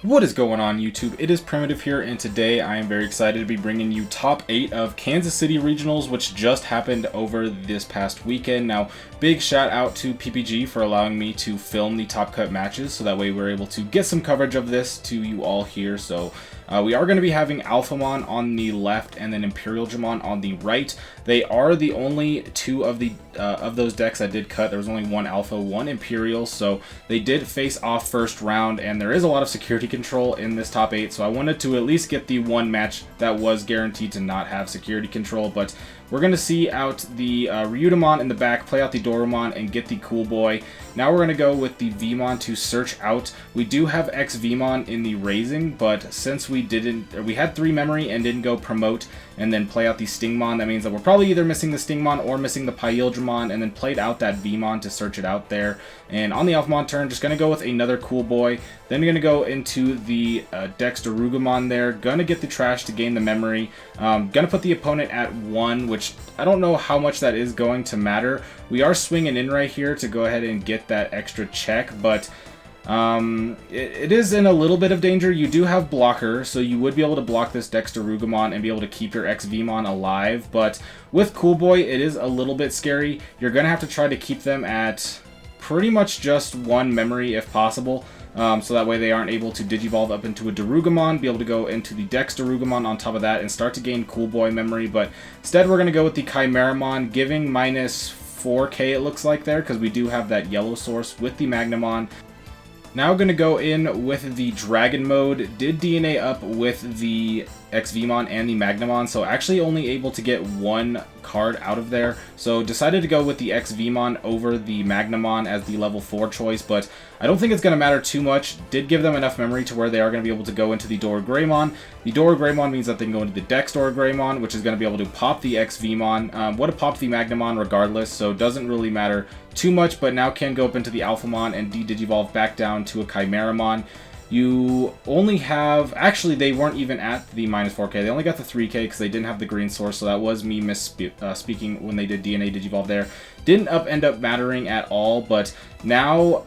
What is going on, YouTube? It is Primitive here, and today I am very excited to be bringing you top 8 of Kansas City Regionals, which just happened over this past weekend. Now, big shout out to PPG for allowing me to film the top cut matches, so that way we're able to get some coverage of this to you all here. So we are going to be having Alphamon on the left and then Imperialdramon on the right. They are the only two of those decks I did cut. There was only one Alpha, one Imperial, so they did face off first round, and there is a lot of security control in this top 8, so I wanted to at least get the one match that was guaranteed to not have security control. But we're going to see out the Ryudamon in the back, play out the Dorumon, and get the Cool Boy. Now we're going to go with the Vmon to search out. We do have X Vmon in the Raising, but since we had 3 memory and didn't go promote and then play out the Stingmon, that means that we're probably either missing the Stingmon or missing the Pyildramon, and then played out that Vmon to search it out there. And on the Alphamon turn, just going to go with another Cool Boy. Then we're going to go into the Dexterugamon there. Going to get the Trash to gain the memory. Going to put the opponent at 1, which I don't know how much that is going to matter. We are swinging in right here to go ahead and get that extra check, but it is in a little bit of danger. You do have blocker, so you would be able to block this Dexterugamon and be able to keep your X-Vmon alive, but with Cool Boy, it is a little bit scary. You're going to have to try to keep them at pretty much just 1 memory if possible, so that way they aren't able to Digivolve up into a Darugamon, be able to go into the Dexterugamon on top of that and start to gain Cool Boy memory. But instead we're going to go with the Chimeramon, giving minus 4k it looks like there, because we do have that yellow source with the Magnamon. Now going to go in with the Dragon mode. Did DNA up with the X-Vmon and the Magnamon, so actually only able to get 1 card out of there. So decided to go with the X-Vmon over the Magnamon as the level 4 choice, but I don't think it's going to matter too much. Did give them enough memory to where they are going to be able to go into the Dorugreymon. The Dorugreymon means that they can go into the Dex Dorugreymon, which is going to be able to pop the X-Vmon. Would have popped the Magnamon regardless, so doesn't really matter too much, but now can go up into the Alphamon and de-Digivolve back down to a Chimeramon. You only have... Actually, they weren't even at the minus 4k. They only got the 3k because they didn't have the green source, so that was me misspeaking when they did DNA Digivolve there. Didn't end up mattering at all, but now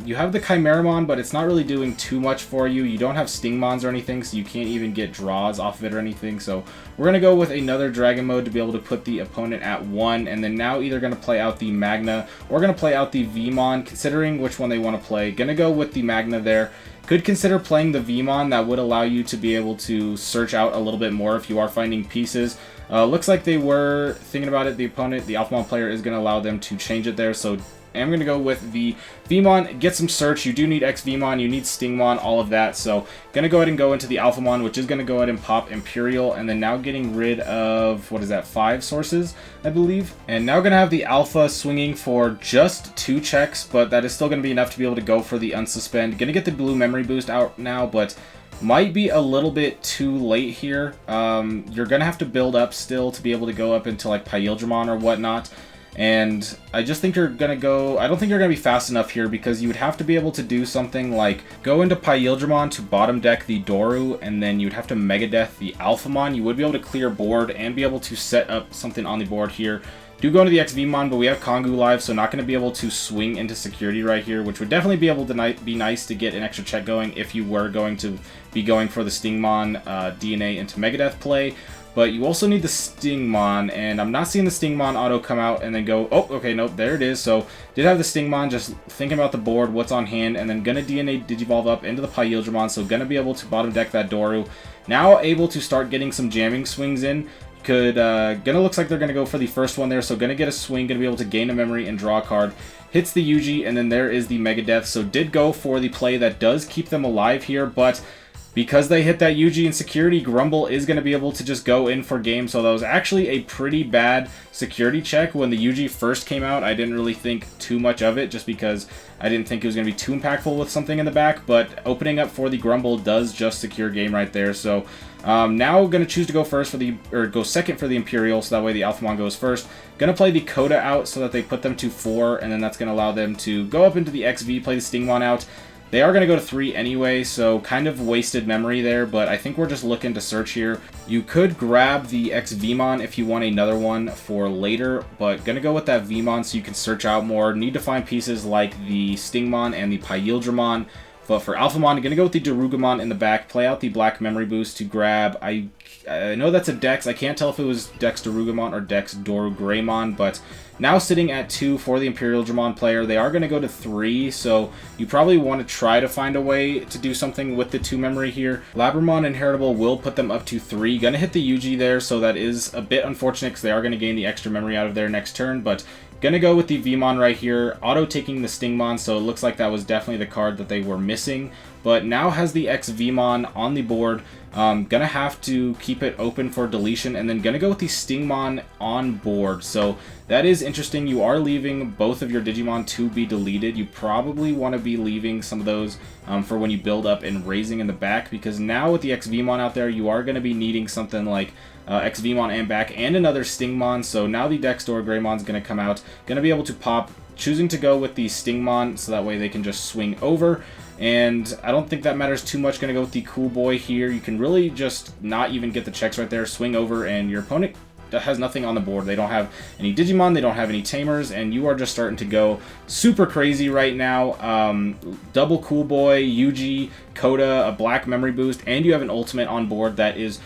you have the Chimeramon, but it's not really doing too much for you. You don't have Stingmons or anything, so you can't even get draws off of it or anything. So we're going to go with another Dragon mode to be able to put the opponent at 1, and then now either going to play out the Magna or going to play out the Vmon, considering which one they want to play. Going to go with the Magna there. Could consider playing the Vmon. That would allow you to be able to search out a little bit more if you are finding pieces. Looks like they were thinking about it. The opponent, the Alphamon player, is going to allow them to change it there. So I'm going to go with the Vmon, get some search. You do need X-Vmon, you need Stingmon, all of that. So going to go ahead and go into the Alphamon, which is going to go ahead and pop Imperial, and then now getting rid of, what is that, 5 sources, I believe. And now going to have the Alpha swinging for just 2 checks, but that is still going to be enough to be able to go for the Unsuspend. Going to get the blue memory boost out now, but might be a little bit too late here. You're going to have to build up still to be able to go up into like Pyildramon or whatnot. And I just think you're going to go... I don't think you're going to be fast enough here, because you would have to be able to do something like go into Pyildramon to bottom deck the Doru, and then you'd have to Megadeth the Alphamon. You would be able to clear board and be able to set up something on the board here. Do go into the X-Vmon, but we have Kongu live, so not going to be able to swing into security right here, which would definitely be able to be nice to get an extra check going if you were going to be going for the Stingmon DNA into Megadeth play. But you also need the Stingmon, and I'm not seeing the Stingmon auto come out and then go, oh, okay, nope, there it is. So did have the Stingmon, just thinking about the board, what's on hand, and then gonna DNA Digivolve up into the Pyildramon, so gonna be able to bottom deck that Doru. Now able to start getting some jamming swings in. Gonna looks like they're gonna go for the first one there, so gonna get a swing, gonna be able to gain a memory and draw a card. Hits the Yuji, and then there is the Megadeth, so did go for the play that does keep them alive here, but because they hit that Yuji in security, Grumble is going to be able to just go in for game. So that was actually a pretty bad security check. When the Yuji first came out, I didn't really think too much of it, just because I didn't think it was going to be too impactful with something in the back. But opening up for the Grumble does just secure game right there. So now going to choose to go go second for the Imperial, so that way the Alphamon goes first. Going to play the Coda out so that they put them to 4, and then that's going to allow them to go up into the XV, play the Stingmon out. They are going to go to 3 anyway, so kind of wasted memory there, but I think we're just looking to search here. You could grab the X-Vmon if you want another one for later, but going to go with that Vmon so you can search out more. Need to find pieces like the Stingmon and the Pyildramon. But for Alphamon, I'm going to go with the Darugumon in the back, play out the Black Memory Boost to grab. I know that's a Dex. I can't tell if it was Dex Darugumon or Dex Dorugreymon, but now sitting at 2 for the Imperialdramon player. They are going to go to 3, so you probably want to try to find a way to do something with the 2 memory here. Labramon Inheritable will put them up to 3. Going to hit the UG there, so that is a bit unfortunate because they are going to gain the extra memory out of their next turn, but gonna go with the Vmon right here, auto taking the Stingmon, so it looks like that was definitely the card that they were missing, but now has the X Vmon on the board. Gonna have to keep it open for deletion, and then gonna go with the Stingmon on board. So that is interesting. You are leaving both of your Digimon to be deleted. You probably want to be leaving some of those for when you build up and raising in the back, because now with the X Vmon out there, you are going to be needing something like X Vmon and back and another Stingmon. So now the Dex Dorugreymon is going to come out, going to be able to pop, choosing to go with the Stingmon so that way they can just swing over. And I don't think that matters too much. Going to go with the Cool Boy here. You can really just not even get the checks right there, swing over, and your opponent has nothing on the board. They don't have any Digimon, they don't have any Tamers, and you are just starting to go super crazy right now. Double Cool Boy, Yuji, Coda, a Black Memory Boost, and you have an Ultimate on board that is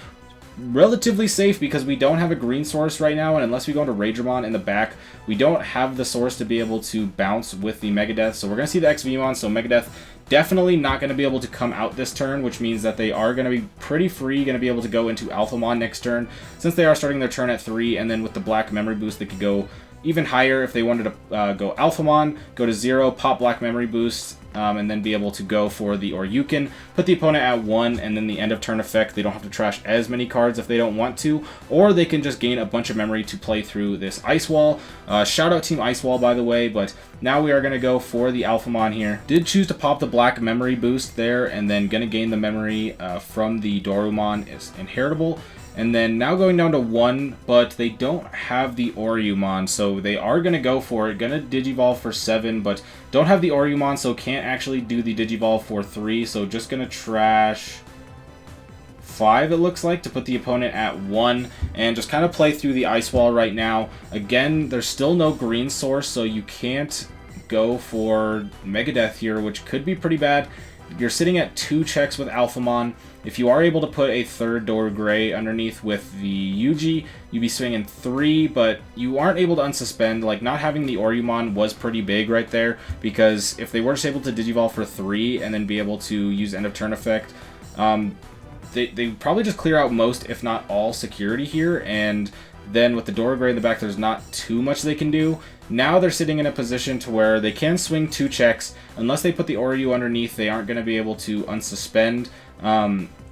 relatively safe because we don't have a green source right now, and unless we go into Raidramon in the back, we don't have the source to be able to bounce with the Megadeth. So we're going to see the X Vmon, so Megadeth definitely not going to be able to come out this turn, which means that they are going to be pretty free, going to be able to go into Alphamon next turn, since they are starting their turn at 3, and then with the Black Memory Boost, they could go even higher if they wanted to go Alphamon, go to 0, pop Black Memory Boost, and then be able to go for the Oryukin, put the opponent at 1, and then the end of turn effect, they don't have to trash as many cards if they don't want to, or they can just gain a bunch of memory to play through this Ice Wall. Shout out Team Ice Wall, by the way, but now we are going to go for the Alphamon here. Did choose to pop the Black Memory Boost there, and then going to gain the memory from the Dorumon is Inheritable. And then now going down to 1, but they don't have the Oryumon, so they are going to go for it. Going to Digivolve for 7, but don't have the Oryumon, so can't actually do the Digivolve for 3. So just going to trash 5, it looks like, to put the opponent at 1, and just kind of play through the Ice Wall right now. Again, there's still no green source, so you can't go for Megadeth here, which could be pretty bad. You're sitting at 2 checks with Alphamon. If you are able to put a third Dorugray underneath with the Yuji, you'd be swinging 3, but you aren't able to unsuspend. Like, not having the Oryumon was pretty big right there, because if they were just able to Digivolve for 3 and then be able to use end of turn effect, they probably just clear out most, if not all, security here, and then with the Dorugray in the back, there's not too much they can do. Now they're sitting in a position to where they can swing 2 checks. Unless they put the Oryu underneath, they aren't going to be able to unsuspend.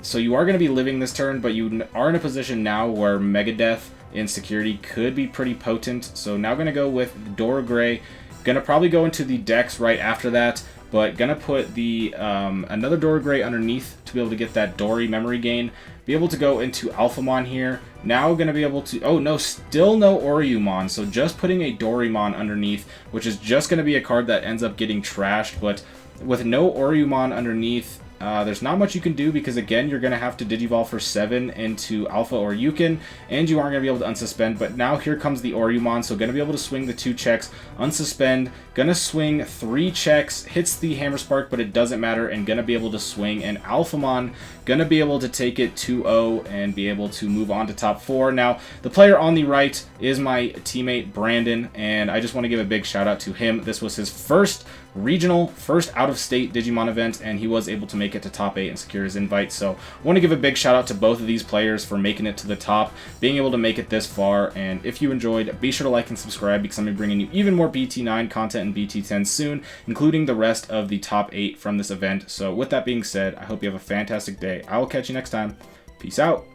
So you are going to be living this turn, but you are in a position now where Megadeth in security could be pretty potent. So now going to go with Dorugray. Going to probably go into the Dex right after that, but going to put the another Dorugray underneath to be able to get that Dory memory gain. Be able to go into Alphamon here. Now going to be able to... Oh, no, still no Oryumon. So just putting a Dorymon underneath, which is just going to be a card that ends up getting trashed. But with no Oryumon underneath, there's not much you can do, because again, you're going to have to Digivolve for 7 into Alpha Oryukin, and you aren't going to be able to unsuspend. But now here comes the Oryumon, so going to be able to swing the 2 checks, unsuspend, going to swing 3 checks, hits the Hammer Spark, but it doesn't matter, and going to be able to swing, and Alphamon going to be able to take it 2-0 and be able to move on to top 4. Now, the player on the right is my teammate Brandon, and I just want to give a big shout out to him. This was his first regional, first out-of-state Digimon event, and he was able to make it to top 8 and secure his invite. So I want to give a big shout out to both of these players for making it to the top, being able to make it this far. And if you enjoyed, be sure to like and subscribe, because I'm going to be bringing you even more BT9 content and BT10 soon, including the rest of the top 8 from this event. So with that being said, I hope you have a fantastic day. I will catch you next time. Peace out.